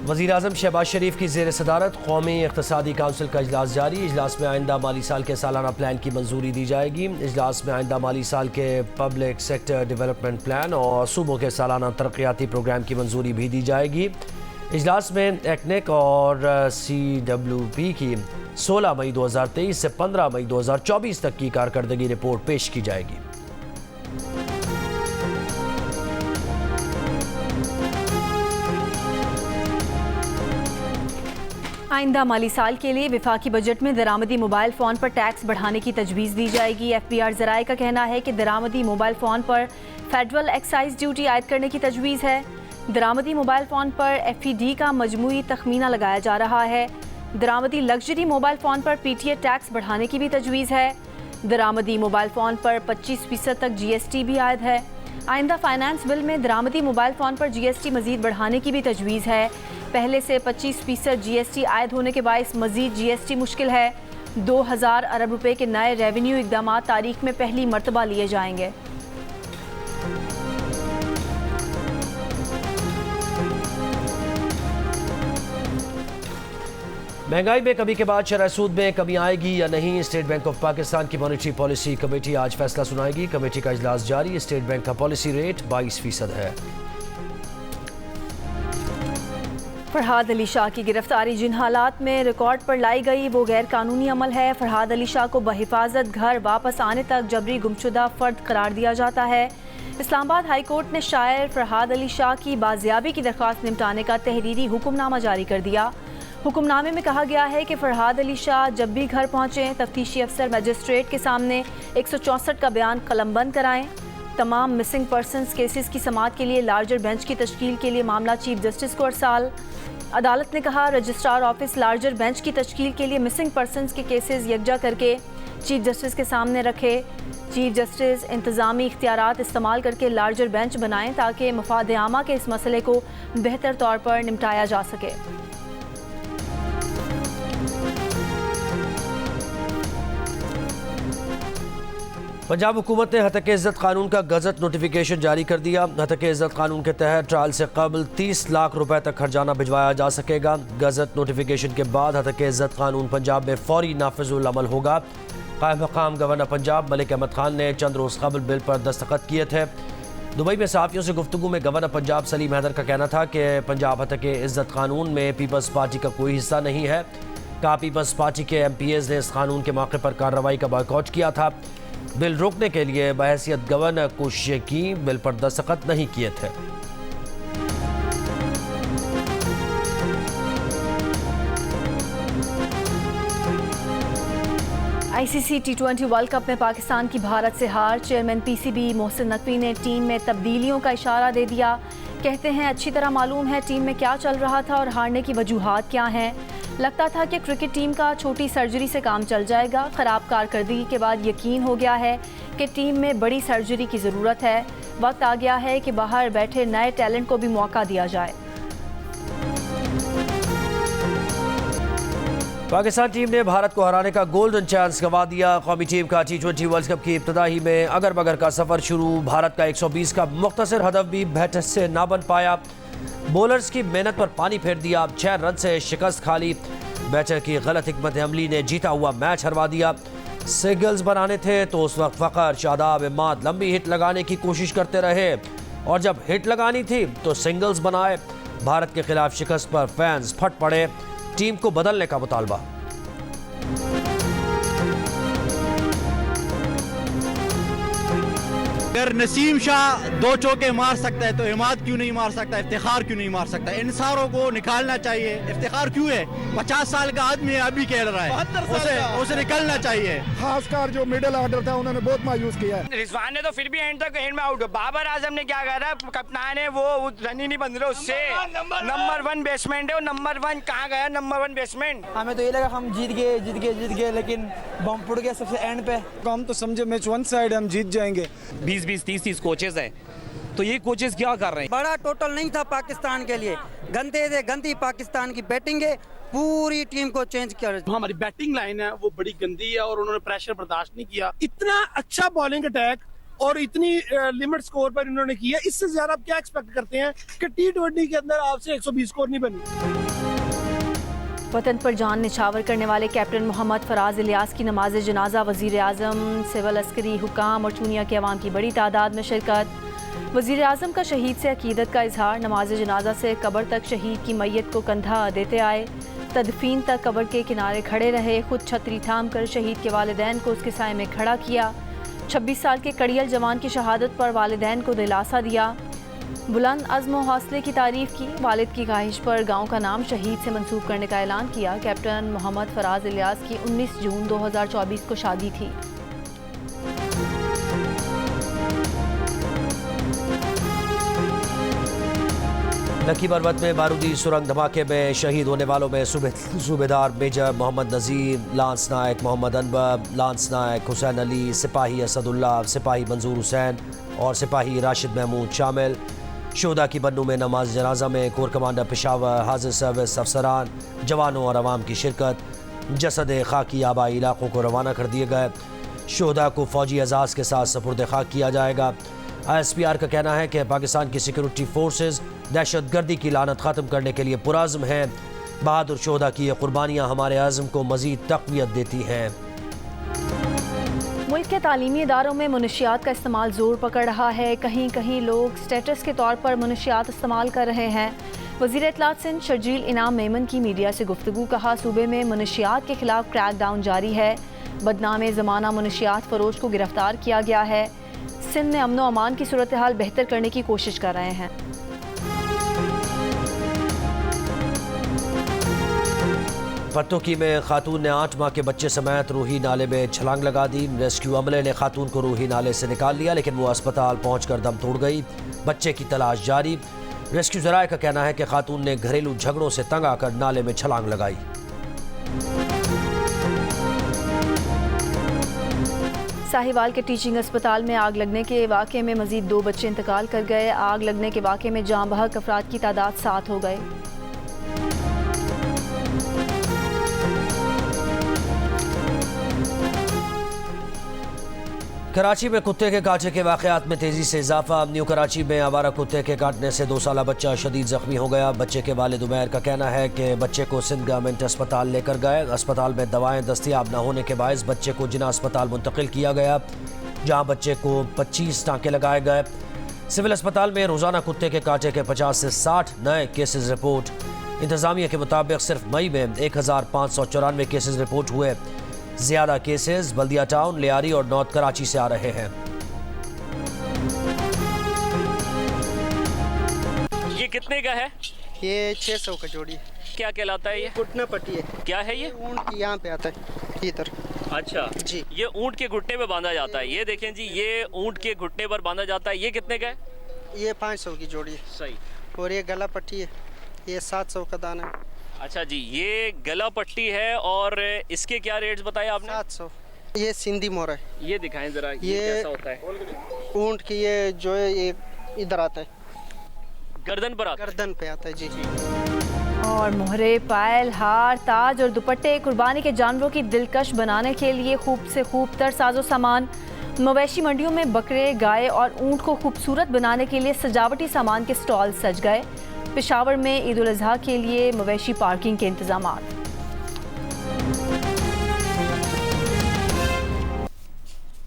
वज़ीर-ए-आज़म शहबाज शरीफ की ज़ेर सदारत कौमी इक़्तिसादी काउंसिल का इजलास जारी। इजलास में आइंदा माली साल के सालाना प्लान की मंजूरी दी जाएगी। इजलास में आइंदा माली साल के पब्लिक सेक्टर डेवलपमेंट प्लान और सूबों के सालाना तरक्याती प्रोग्राम की मंजूरी भी दी जाएगी। इजलास में एक्नेक और CWP की 16 मई 2023 से 15 मई 2024 तक की कारकर्दगी रिपोर्ट पेश की जाएगी। आइंदा माली साल के लिए विफाकी बजट में दरामदी मोबाइल फ़ोन पर टैक्स बढ़ाने की तजवीज़ दी जाएगी। FBR ज़राए का कहना है कि दरामदी मोबाइल फ़ोन पर फेडरल एक्साइज ड्यूटी आयद करने की तजवीज़ है। दरामदी मोबाइल फ़ोन पर FED का मजमूई तखमीना लगाया जा रहा है। दरामदी लग्जरी मोबाइल फ़ोन पर PTA टैक्स बढ़ाने की भी तजवीज़ है। दरामदी मोबाइल फ़ोन पर 25% तक GST भी आयद है। आइंदा फाइनेंस बिल में दरामदी मोबाइल फ़ोन पर GST मज़ीद बढ़ाने की भी तजवीज़ है। पहले से 25% GST आयद होने के बायस मज़ीद GST मुश्किल है। 2000 अरब रुपए के नए रेवेन्यू इक़दाम तारीख में पहली मरतबा लिए जाएंगे। महंगाई में कमी के बाद शरह सूद में कमी आएगी या नहीं, स्टेट बैंक ऑफ पाकिस्तान की मॉनेटरी पॉलिसी कमेटी आज फैसला सुनाएगी। कमेटी का इजलास जारी। स्टेट बैंक का पॉलिसी रेट 22% है। फरहाद अली शाह की गिरफ्तारी जिन हालात में रिकॉर्ड पर लाई गई वो गैर कानूनी अमल है। फरहाद अली शाह को बहिफाजत घर वापस आने तक जबरी गुमशुदा फ़र्द करार दिया जाता है। इस्लामाबाद हाई कोर्ट ने शायर फरहाद अली शाह की बाजियाबी की दरख्वास्त निपटाने का तहरीरी हुक्मनामा जारी कर दिया। हुक्मनामे में कहा गया है कि फरहाद अली शाह जब भी घर पहुँचें तफ्तीशी अफसर मजिस्ट्रेट के सामने 164 का बयान कलमबंद कराएं। तमाम मिसिंग पर्सनस केसेस की समाअत के लिए लार्जर बेंच की तश्कील के लिए मामला चीफ जस्टिस को अरसाल। अदालत ने कहा रजिस्ट्रार ऑफिस लार्जर बेंच की तश्कील के लिए मिसिंग पर्सनस के केसेस यकजा करके चीफ जस्टिस के सामने रखे। चीफ जस्टिस इंतज़ामी इख्तियारात इस्तेमाल करके लार्जर बेंच बनाएं ताकि मफाद आमा के इस मसले को बेहतर तौर पर निपटाया जा सके। पंजाब हुकूमत ने हतक इज़्ज़त कानून का गज़ट नोटिफिकेशन जारी कर दिया। हतक इज़्ज़त कानून के तहत ट्रायल से कबल 30 लाख रुपए तक खर्चाना भिजवाया जा सकेगा। गज़ट नोटिफिकेशन के बाद हतक इज़्ज़त कानून पंजाब में फौरी नाफिजुल अमल होगा। कायम मकाम गवर्नर पंजाब मलिक अहमद खान ने चंद रोज़ कबल बिल पर दस्तखत किए थे। दुबई में सहाफ़ियों से गुफ्तगू में गवर्नर पंजाब सलीम हैदर का कहना था कि पंजाब हतक इज़्ज़त कानून में पीपल्स पार्टी का कोई हिस्सा नहीं है। कहा पीपल्स पार्टी के MPs ने इस कानून के मौके पर कार्रवाई का बॉयकॉट किया था। बिल रोकने के लिए बहैसियत गवर्नर कोशिशें की, बिल पर दस्तखत नहीं किए थे। ICC T20 वर्ल्ड कप में पाकिस्तान की भारत से हार। चेयरमैन PCB मोहसिन नकवी ने टीम में तब्दीलियों का इशारा दे दिया। कहते हैं अच्छी तरह मालूम है टीम में क्या चल रहा था और हारने की वजूहात क्या हैं। लगता था कि क्रिकेट टीम का छोटी सर्जरी से काम चल जाएगा। ख़राब कारकर्दगी के बाद यकीन हो गया है कि टीम में बड़ी सर्जरी की ज़रूरत है। वक्त आ गया है कि बाहर बैठे नए टैलेंट को भी मौका दिया जाए। पाकिस्तान टीम ने भारत को हराने का गोल्डन चांस गंवा दिया। कौमी टीम का T20 वर्ल्ड कप की इब्तदा ही में अगर बगर का सफ़र शुरू। भारत का 120 का मुख्तसर हदफ भी बैट से ना बन पाया। बॉलर्स की मेहनत पर पानी फेर दिया। 6 रन से शिकस्त खा ली। बैटर की गलत हिकमत अमली ने जीता हुआ मैच हरवा दिया। सिंगल्स बनाने थे तो उस वक्त फ़खर, शादाब, इमाद लंबी हिट लगाने की कोशिश करते रहे और जब हिट लगानी थी तो सिंगल्स बनाए। भारत के खिलाफ शिकस्त पर फैंस फट पड़े। टीम को बदलने का मुतालबा। अगर नसीम शाह 2 चौके मार सकता है तो इमाद क्यों नहीं मार सकता, इफ्तिखार क्यों नहीं मार सकता? इन सारों को निकालना चाहिए। इफ्तिखार क्यों है? 50 साल का आदमी अभी खेल रहा है, उसे निकलना चाहिए। खासकर जो मिडिल ऑर्डर था उन्होंने बहुत मायूस किया है। रिजवान ने तो फिर भी एंड तक एंड में आउट। बाबर आजम ने क्या करा, कप्तान है वो रन ही नहीं बन रहे उससे। नंबर 1 बैट्समैन है वो। नंबर 1 कहाँ गया? Number 1 batsman. हमें तो ये लगा हम जीत गए लेकिन बम फुट गया सबसे एंड पे। हम तो समझे मैच वन साइड हम जीत जाएंगे। 20-20, 30-30 कोचेस हैं, तो ये कोचेस क्या कर रहे हैं? बड़ा टोटल नहीं था पाकिस्तान के लिए। गंदी पाकिस्तान की बैटिंग है, पूरी टीम को चेंज किया। हमारी बैटिंग लाइन है वो बड़ी गंदी है और उन्होंने प्रेशर बर्दाश्त नहीं किया। इतना अच्छा बॉलिंग अटैक और इतनी लिमिट स्कोर पर इन्होंने की है। इससे ज्यादा आप क्या एक्सपेक्ट करते हैं कि T20 के अंदर आपसे 120 स्कोर नहीं बनी। वतन पर जान निछावर करने वाले कैप्टन मोहम्मद फराज इलियास की नमाज जनाजा वज़ीर आज़म, सिविल अस्करी हुकाम और चूनिया के अवाम की बड़ी तादाद में शिरकत। वज़ीर आज़म का शहीद से अकीदत का इजहार, नमाज जनाजा से कब्र तक शहीद की मैयत को कंधा देते आए, तदफीन तक कब्र के किनारे खड़े रहे, खुद छतरी थाम कर शहीद के वालिदैन को उसके साए में खड़ा किया। 26 साल के कड़ियल जवान की शहादत पर वालिदैन को दिलासा दिया, बुलंद अज़्म व हौसले की तारीफ़ की। वालिद की ख्वाहिश पर गाँव का नाम शहीद से मंसूब करने का ऐलान किया। कैप्टन मोहम्मद फराज इलियास की 19 जून 2024 को शादी थी। लकी पर्वत में बारूदी सुरंग धमाके में शहीद होने वालों में सूबेदार मेजर मोहम्मद नज़ीर, लांस नायक मोहम्मद अनवर, लांस नायक हुसैन अली, सिपाही असदुल्ला, सिपाही मंजूर हुसैन और सिपाही राशिद महमूद शामिल। शोदा की बन्नू में नमाज जनाजा में कोर कमांडर पेशावर, हाजिर सर्विस अफसरान, जवानों और अवाम की शिरकत। जसद खाकी आबाई इलाकों को रवाना कर दिए गए। शोदा को फौजी एजाज़ के साथ सपुर्द खाक किया जाएगा। ISPR का कहना है कि पाकिस्तान की सिक्योरिटी फोर्सेस दहशत गर्दी की लानत ख़त्म करने के लिए पुरज़्म हैं। बहादुर शोदा की ये कुर्बानियाँ हमारे अज़्म को मज़ीद तक़वियत देती हैं। मुल्क के तालीमी इदारों में मुनशियात का इस्तेमाल ज़ोर पकड़ रहा है। कहीं कहीं लोग स्टेटस के तौर पर मुनशियात इस्तेमाल कर रहे हैं। वज़ीर इत्तलात सिंध शर्जील इनाम मेमन की मीडिया से गुफ्तगू, कहा सूबे में मुनशियात के खिलाफ क्रैक डाउन जारी है। बदनाम ज़माना मुनशियात फरोश को गिरफ्तार किया गया है। सिंध में अमन व अमान की सूरत हाल बेहतर करने की कोशिश कर रहे हैं। फतुकी में खातून ने 8 माह के बच्चे समेत रूही नाले में छलांग लगा दी। रेस्क्यू अमले ने खातून को रूही नाले से निकाल लिया, लेकिन वो अस्पताल पहुंचकर दम तोड़ गई। बच्चे की तलाश जारी। रेस्क्यू ज़राए का कहना है कि खातून ने घरेलू झगड़ों से तंग आकर नाले में छलांग लगाई। साहिवाल के टीचिंग अस्पताल में आग लगने के वाक़े में मज़ीद 2 बच्चे इंतकाल कर गए। आग लगने के वाक़े में जाँ बहक अफराद की तादाद 7 हो गए। कराची में कुत्ते के काटे के वाक़यात में तेज़ी से इजाफा। न्यू कराची में आवारा कुत्ते के काटने से 2 साला बच्चा शदीद ज़ख्मी हो गया। बच्चे के वालिद उमैर का कहना है कि बच्चे को सिंध गवर्नमेंट अस्पताल लेकर गए। अस्पताल में दवाएं दस्तियाब न होने के बायस बच्चे को जिना अस्पताल मुंतकिल किया गया, जहाँ बच्चे को 25 टाँके लगाए गए। सिविल अस्पताल में रोज़ाना कुत्ते के काटे के 50 से 60 नए केसेज रिपोर्ट। इंतज़ामिया के मुताबिक सिर्फ मई में 1594 केसेज रिपोर्ट हुए। ज़्यादा केसेस बल्दिया टाउन, लियारी और नॉर्थ कराची से आ रहे हैं। ये कितने का है? ये 600 का जोड़ी। क्या कहलाता है ये? घुटना पट्टी है। क्या है ये? ऊँट की यहाँ पे आता है इधर। अच्छा जी, ये ऊँट के घुटने पे बांधा जाता है। ये देखें जी, ये ऊँट के घुटने पर बांधा जाता है। ये कितने का है? ये 500 की जोड़ी है। सही। और ये गला पट्टी है, ये 700 का दाना है। अच्छा जी, ये गला पट्टी है और इसके क्या रेट्स बताए आपने? 700। ये सिंधी मोर है। ये दिखाएं जरा, ये कैसा होता है? ऊँट की ये जो है ये इधर आता है, गर्दन पर आता है। गर्दन पे आता है जी। और मोहरे, पायल, हार, ताज और दुपट्टे कुर्बानी के जानवरों की दिलकश बनाने के लिए खूब से खूब तर साजो सामान। मवेशी मंडियों में बकरे, गाय और ऊँट को खूबसूरत बनाने के लिए सजावटी सामान के स्टॉल सज गए। पेशावर में ईद उल अज़हा के लिए मवेशी पार्किंग के इंतजाम।